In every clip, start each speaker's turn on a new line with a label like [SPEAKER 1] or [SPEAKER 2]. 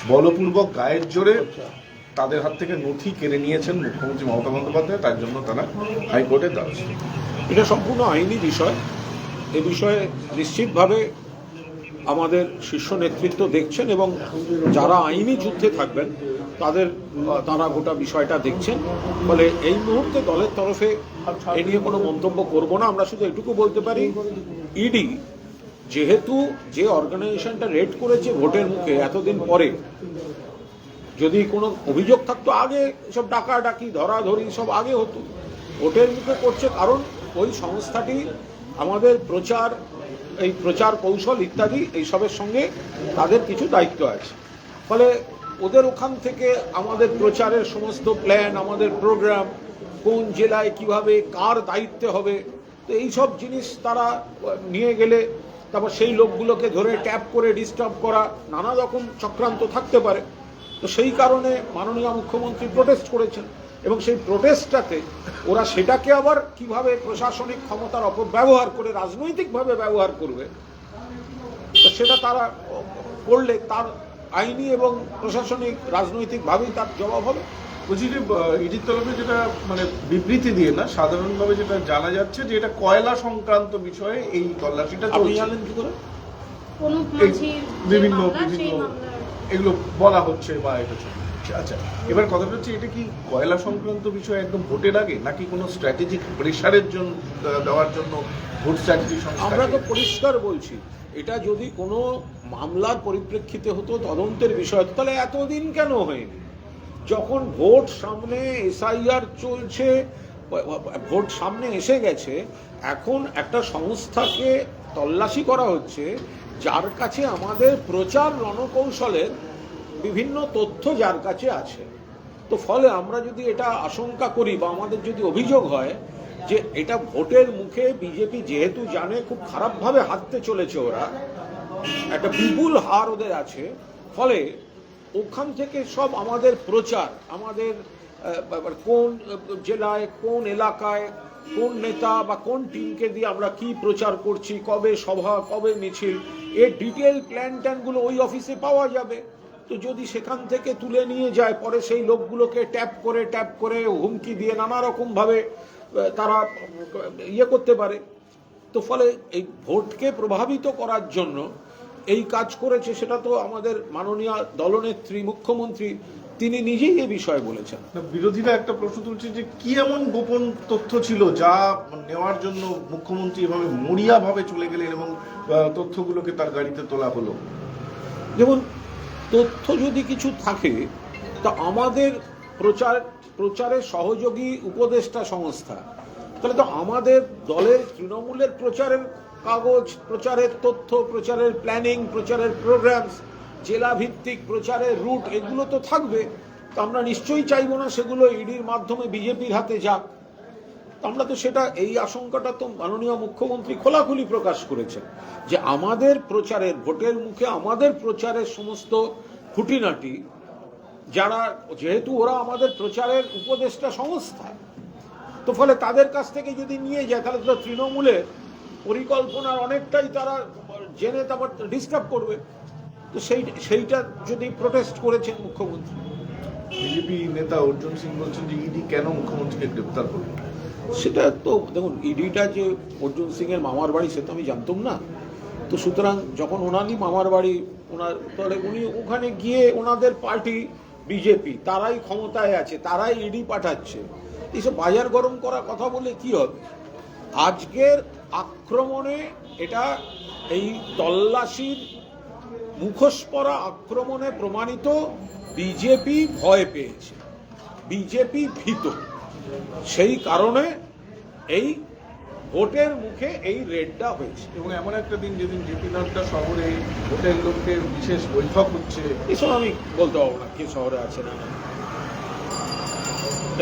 [SPEAKER 1] বলপূর্বক গায়ের জোরে তাদের হাত থেকে নথি কেড়ে নিয়েছেন মুখ্যমন্ত্রী মমতা বন্দ্যোপাধ্যায়, তার জন্য তারা হাইকোর্টে দ্বারস্থ।
[SPEAKER 2] এটা সম্পূর্ণ আইনি বিষয়। এ বিষয়ে নিশ্চিতভাবে আমাদের শীর্ষ নেতৃত্ব দেখছেন এবং যারা আইনি যুদ্ধে থাকবেন তারা গোটা বিষয়টা দেখছেন। ফলে এই মুহূর্তে দলের তরফে এ নিয়ে কোনো মন্তব্য করব না। আমরা শুধু এটুকু বলতে পারি, ইডি যেহেতু যে অর্গানাইজেশনটা রেড করেছে ভোটের মুখে এতদিন পরে, যদি কোনো অভিযোগ থাকতো আগে সব ডাকাডাকি ধরাধরি সব আগে হতো, ভোটের মুখে করছে কারণ ওই সংস্থাটি আমাদের প্রচার কৌশল ইত্যাদি এইসবের সঙ্গে তাদের কিছু দায়িত্ব আছে। ফলে ওদের ওখান থেকে আমাদের প্রচারের সমস্ত প্ল্যান, আমাদের প্রোগ্রাম, কোন জেলায় কিভাবে কার দায়িত্বে হবে, তো এইসব জিনিস তারা নিয়ে গেলে তারপর সেই লোকগুলোকে ধরে ট্যাপ করে ডিস্টার্ব করা, নানা রকম চক্রান্ত থাকতে পারে। তো সেই কারণে মাননীয় মুখ্যমন্ত্রী প্রোটেস্ট করেছেন এবং সেই প্রোটেস্টটাতে ওরা সেটাকে আবার কিভাবে প্রশাসনিক ক্ষমতার অপব্যবহার করে রাজনৈতিকভাবে ব্যবহার করবে, তো সেটা তারা করলে তার আইনি এবং প্রশাসনিক রাজনৈতিকভাবেই তার জবাব হবে।
[SPEAKER 1] বলছি যে ইডির তরফে যেটা মানে বিবৃতি দিয়ে না, সাধারণভাবে যেটা জানা যাচ্ছে যে এটা কয়লা সংক্রান্ত বিষয়ে এই তল্লাশিটা
[SPEAKER 2] আপনি
[SPEAKER 1] চলছে।
[SPEAKER 2] জানেন কি করে?
[SPEAKER 1] বিভিন্ন এগুলো বলা হচ্ছে বা এটা চলছে। আচ্ছা, এবার কথাটা হচ্ছে এটা কি কয়লা সংক্রান্ত বিষয় একদম ভোটের আগে, নাকি কোনো স্ট্র্যাটেজিক প্রেশারের জন্য দেওয়ার জন্য ভোট স্ট্র্যাটেজি সংস্থা?
[SPEAKER 2] আমরা তো পরিষ্কার বলছি, এটা যদি কোনো মামলার পরিপ্রেক্ষিতে হতো, তদন্তের বিষয় হতো, তাহলে এতদিন কেন হয়নি? যখন ভোট সামনে, এসআইআর চলছে, ভোট সামনে এসে গেছে, এখন একটা সংস্থাকে তল্লাশি করা হচ্ছে যার কাছে আমাদের প্রচার রণকৌশলের বিভিন্ন তথ্য যার কাছে আছে। তো ফলে আমরা যদি এটা আশঙ্কা করি বা আমাদের যদি অভিযোগ হয় যে এটা ভোটের মুখে বিজেপি যেহেতু জানে খুব খারাপভাবে হারতে চলেছে, ওরা একটা বিপুল হার ওদের আছে, ফলে ওখান থেকে সব আমাদের প্রচার, আমাদের কোন জেলায়, কোন এলাকায়, কোন নেতা বা কোন টিমকে দিয়ে আমরা কি প্রচার করছি, কবে সভা, কবে মিছিল, এর ডিটেল প্ল্যান ট্যানগুলো ওই অফিসে পাওয়া যাবে। তো যদি সেখান থেকে তুলে নিয়ে যায়, পরে সেই লোকগুলোকে ট্যাপ করে হুমকি দিয়ে নানা রকমভাবে তারা করতে পারে। তো ফলে এই ভোটকে প্রভাবিত করার জন্য এই কাজ করেছে, সেটা তো আমাদের মাননীয় দলনেত্রী মুখ্যমন্ত্রী তিনি নিজেই এই বিষয়ে বলেছেন।
[SPEAKER 1] বিরোধীরা একটা প্রশ্ন তুলছে যে কি এমন গোপন তথ্য ছিল যা নেওয়ার জন্য মুখ্যমন্ত্রী এভাবে মরিয়াভাবে চলে গেলেন এবং তথ্যগুলোকে তার গাড়িতে তোলা হলো।
[SPEAKER 2] যেমন তথ্য যদি কিছু থাকে, তা আমাদের প্রচারের সহযোগী উপদেষ্টা সংস্থা, তাহলে তো আমাদের দলের তৃণমূলের প্রচারের কাগজ, প্রচারের তথ্য, প্রচারের প্ল্যানিং, প্রচারের প্রোগ্রামস, জেলা ভিত্তিক প্রচারের রুট, এগুলো তো থাকবে। তো আমরা নিশ্চয়ই চাইবো না সেগুলো ইডির মাধ্যমে বিজেপির হাতে যাক। আমরা তো সেটা, এই আশঙ্কাটা তো মাননীয় মুখ্যমন্ত্রী খোলাখুলি প্রকাশ করেছেন যে আমাদের প্রচারের, ভোটের মুখে আমাদের প্রচারের সমস্ত খুঁটিনাটি, যারা যেহেতু ওরা আমাদের প্রচারের উপদেষ্টা সংস্থা, তো ফলে তাদের কাছ থেকে যদি নিয়ে যায় তাহলে তো তৃণমূলের পরিকল্পনার অনেকটাই তারা জেনে তারপর ডিস্টার্ব করবে। তো সেইটা যদি প্রোটেস্ট করেছেন মুখ্যমন্ত্রী।
[SPEAKER 1] বিজেপি নেতা অর্জুন সিং বলছেন যে ইডি কেন মুখ্যমন্ত্রীকে গ্রেপ্তার করবে।
[SPEAKER 2] সেটা তো দেখুন, ইডিটা যে অর্জুন সিং এর মামার বাড়ি সে তো আমি জানতাম না। তো সুতরাং যখন ওনারই মামার বাড়ি, তাহলে উনি ওখানে গিয়ে ওনাদের পার্টি বিজেপি তারাই ক্ষমতায় আছে, তারাই ইডি পাঠাচ্ছে, এইসব বাজার গরম করা কথা বলে কি হবে? আজকের আক্রমণে এটা এই তল্লাশির মুখোশ পরা আক্রমণে প্রমাণিত বিজেপি ভয় পেয়েছে, বিজেপি ভীত। সেই কারণে এই ভোটের মুখে এই রেডটা হয়েছে।
[SPEAKER 1] এবং এমন একটা দিন যেদিন জেপি নাড্ডা শহরে ভোটের লোকদের বিশেষ বৈঠক হচ্ছে,
[SPEAKER 2] এসব আমি বলতে পারবো না কে শহরে আছে না।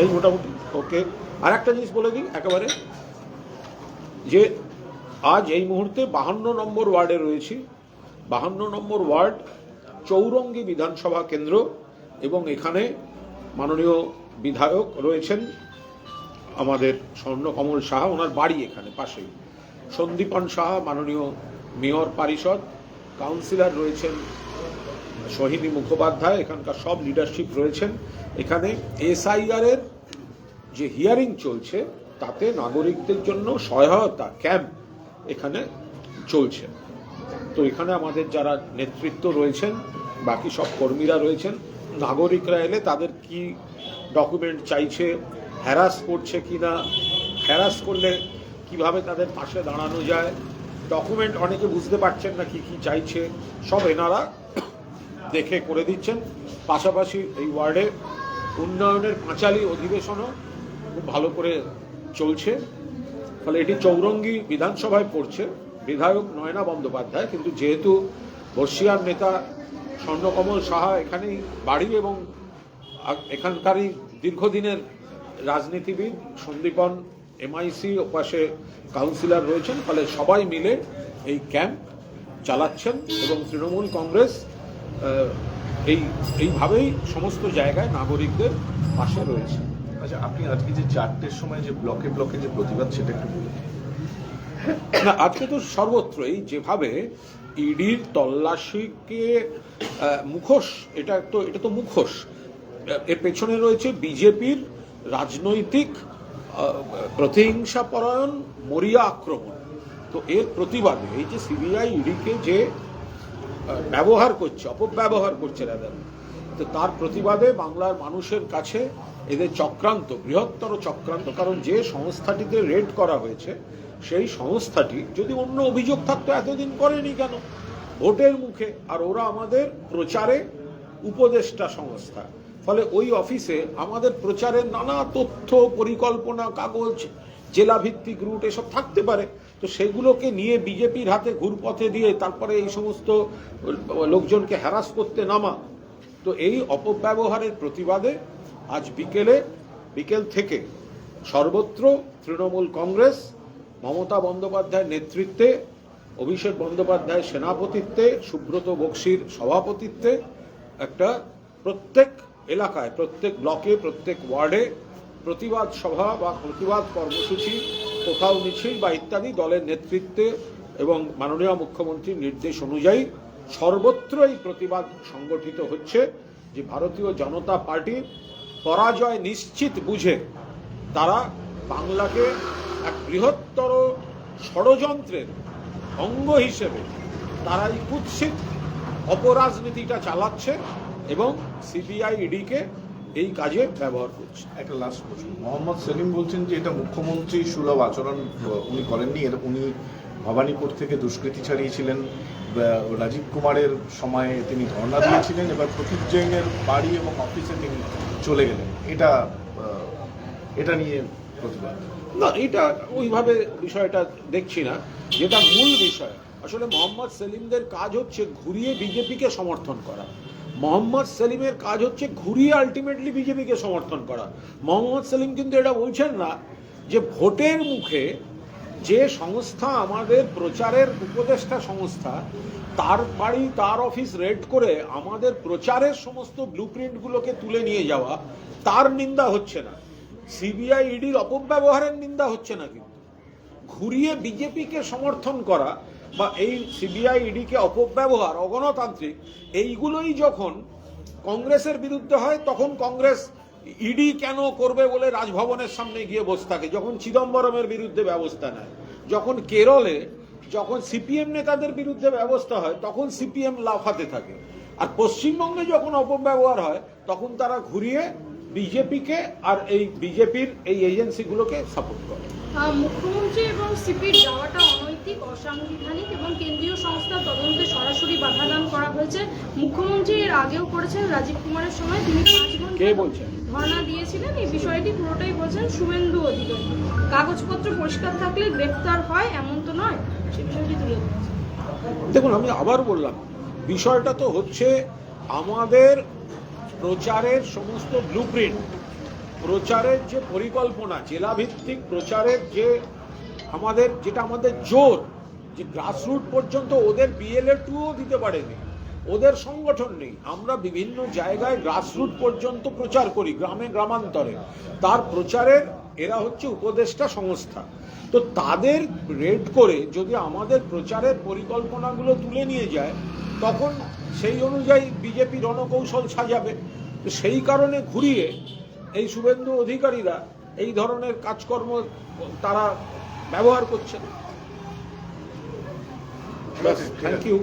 [SPEAKER 2] এই মোটামুটি ওকে। আর একটা জিনিস বলে দিই একেবারে, যে আজ এই মুহূর্তে 52 নম্বর ওয়ার্ডে রয়েছি। 52 নম্বর ওয়ার্ড চৌরঙ্গী বিধানসভা কেন্দ্র, এবং এখানে মাননীয় বিধায়ক রয়েছেন আমাদের স্বর্ণকমল সাহা, ওনার বাড়ি এখানে পাশেই। সন্দীপান সাহা মাননীয় মেয়র পরিষদ, কাউন্সিলর রয়েছেন সোহিনী মুখোপাধ্যায়, এখানকার সব লিডারশিপ রয়েছেন। এখানে SIR এর যে হিয়ারিং চলছে তাতে নাগরিকদের জন্য সহায়তা ক্যাম্প এখানে চলছে। তো এখানে আমাদের যারা নেতৃত্ব রয়েছেন, বাকি সব কর্মীরা রয়েছেন, নাগরিকরা এলে তাদের কি ডকুমেন্ট চাইছে, হ্যারাস করছে কিনা, হ্যারাস করলে কিভাবে তাদের পাশে দাঁড়ানো যায়, ডকুমেন্ট অনেকে বুঝতে পারছেন না কি কি চাইছে, সব এনারা দেখে করে দিচ্ছেন। পাশাপাশি এই ওয়ার্ডে উন্নয়নের পাঁচালী অধিবেশনও খুব ভালো করে চলছে। ফলে এটি চৌরঙ্গী বিধানসভায় পড়ছে, বিধায়ক নয়না বন্দ্যোপাধ্যায়, কিন্তু যেহেতু বর্ষিয়ান নেতা স্বর্ণকমল সাহা এখানেই বাড়ি এবং এখানকারই দীর্ঘদিনের রাজনীতিবিদ, সন্দীপন MIC ওপাশে কাউন্সিলর রয়েছেন, ফলে সবাই মিলে এই ক্যাম্প চালাচ্ছেন এবং তৃণমূল কংগ্রেস এইভাবেই সমস্ত জায়গায় নাগরিকদের পাশে রয়েছে।
[SPEAKER 1] আচ্ছা, আপনি আজকে যে 4টের সময় যে ব্লকে ব্লকে যে প্রতিবাদ, সেটা একটু বলুন।
[SPEAKER 2] না, আজকে তো সর্বত্রই যেভাবে ইডির তল্লাশিকে মুখোশ, এটা তো মুখোশ, এর পেছনে রয়েছে বিজেপির রাজনৈতিক প্রতিহিংসা পরায়ণ মরিয়া আক্রমণ। তো এর প্রতিবাদে এই যে CBI ইডিকে যে ব্যবহার করছে, অপব্যবহার করছে রাজা, তো তার প্রতিবাদে বাংলার মানুষের কাছে এদের চক্রান্ত, বৃহত্তর চক্রান্ত, কারণ যে সংস্থাটিতে রেড করা হয়েছে সেই সংস্থাটি যদি অন্য অভিযোগ থাকতো এতদিন করেনি কেন? ভোটের মুখে, আর ওরা আমাদের প্রচারে উপদেষ্টা সংস্থা, ফলে ওই অফিসে আমাদের প্রচারের নানা তথ্য, পরিকল্পনা, কাগজ, জেলা ভিত্তিক রুট এসব থাকতে পারে। তো সেগুলোকে নিয়ে বিজেপির হাতে ঘুরপথে দিয়ে তারপরে এই সমস্ত লোকজনকে হ্যারাস করতে নামা। তো এই অপব্যবহারের প্রতিবাদে আজ বিকেল থেকে সর্বত্র তৃণমূল কংগ্রেস মমতা বন্দ্যোপাধ্যায়ের নেতৃত্বে, অভিষেক বন্দ্যোপাধ্যায়ের সেনাপতিত্বে, সুব্রত বক্সির সভাপতিত্বে একটা প্রত্যেক এলাকায়, প্রত্যেক ব্লকে, প্রত্যেক ওয়ার্ডে প্রতিবাদ সভা বা প্রতিবাদ কর্মসূচি, কোথাও মিছিল বা ইত্যাদি দলের নেতৃত্বে এবং মাননীয় মুখ্যমন্ত্রীর নির্দেশ অনুযায়ী সর্বত্র এই প্রতিবাদ সংগঠিত হচ্ছে। যে ভারতীয় জনতা পার্টির পরাজয় নিশ্চিত বুঝে তারা বাংলাকে এক বৃহত্তর ষড়যন্ত্রের অঙ্গ হিসেবে তারা এই কুৎসিত অপরাজনীতিটা চালাচ্ছে এবং CBI ইডিকে এই কাজে ব্যবহার করছে।
[SPEAKER 1] একটা লাস্ট প্রশ্ন, মোহাম্মদ সেলিম বলছেন যে এটা মুখ্যমন্ত্রী সুলভ আচরণ উনি করেননি, উনি ভবানীপুর থেকে দুষ্কৃতী ছাড়িয়েছিলেন, রাজীব কুমারের সময়ে তিনি ধর্ণা দিয়েছিলেন, এবার প্রতীক জৈনের বাড়ি এবং অফিসে তিনি চলে গেলেন, এটা নিয়ে প্রতিবাদ।
[SPEAKER 2] না, এটা ওইভাবে বিষয়টা দেখছি না। যেটা মূল বিষয়, আসলে মোহাম্মদ সেলিমদের কাজ হচ্ছে ঘুরিয়ে বিজেপিকে সমর্থন করা। মোহাম্মদ সেলিমের কাজ হচ্ছে ঘুরিয়ে আলটিমেটলি বিজেপিকে সমর্থন করা। মোহাম্মদ সেলিম কিন্তু এটা বলছেন না যে ভোটের মুখে যে সংস্থা আমাদের প্রচারের উপদেষ্টা সংস্থা, তার বাড়ি, তার অফিস রেড করে আমাদের প্রচারের সমস্ত ব্লুপ্রিন্টগুলোকে তুলে নিয়ে যাওয়া, তার নিন্দা হচ্ছে না। CBI ইডির অপব্যবহারের নিন্দা হচ্ছে না, কিন্তু ঘুরিয়ে বিজেপিকে সমর্থন করা বা এই CBI ইডিকে অপব্যবহার, অগণতান্ত্রিক, এইগুলোই যখন কংগ্রেসের বিরুদ্ধে হয় তখন কংগ্রেস ইডি কেন করবে বলে রাজভবনের সামনে গিয়ে বসে থাকে, যখন চিদম্বরমের বিরুদ্ধে ব্যবস্থা নেয়, যখন কেরলে যখন CPM নেতাদের বিরুদ্ধে ব্যবস্থা হয় তখন CPM লাফাতে থাকে, আর পশ্চিমবঙ্গে যখন অপব্যবহার হয় তখন তারা ঘুরিয়ে বিজেপিকে আর এই বিজেপির এই এজেন্সিগুলোকে সাপোর্ট করে।
[SPEAKER 3] মুখ্যমন্ত্রী এবং সিপির যাওয়াটা অনৈতিক, অসাংবিধানিক এবং কেন্দ্রীয় সংস্থার তদন্তে সরাসরি বাধা দান করা হয়েছে। মুখ্যমন্ত্রী এর আগেও করেছেন, রাজীব কুমারের সময় তিনি 5 ঘন্টা ধর্ণা দিয়েছিলেন। এই বিষয়টি পুরোটাই বলছেন শুভেন্দু অধিকারী। কাগজপত্র পরিষ্কার থাকলে গ্রেফতার হয় এমন তো নয়, সে বিষয়টি তুলে ধরেছেন।
[SPEAKER 2] দেখুন, আমি আবার বললাম, বিষয়টা তো হচ্ছে আমাদের প্রচারের সমস্ত ব্লুপ্রিন্ট, প্রচারের যে পরিকল্পনা, জেলাভিত্তিক প্রচারের যে যেটা আমাদের জোর, যে গ্রাসরুট পর্যন্ত ওদের BLA-2ও দিতে পারেনি, ওদের সংগঠন নেই। আমরা বিভিন্ন জায়গায় গ্রাসরুট পর্যন্ত প্রচার করি, গ্রামে গ্রামান্তরে, তার প্রচারের এরা হচ্ছে উপদেষ্টা সংস্থা। তো তাদের রেড করে যদি আমাদের প্রচারের পরিকল্পনাগুলো তুলে নিয়ে যায় তখন সেই অনুযায়ী বিজেপি রণকৌশল সাজাবে। তো সেই কারণে ঘুরিয়ে এই শুভেন্দু অধিকারীরা এই ধরনের কাজকর্ম তারা ব্যবহার করছেন। Thank you.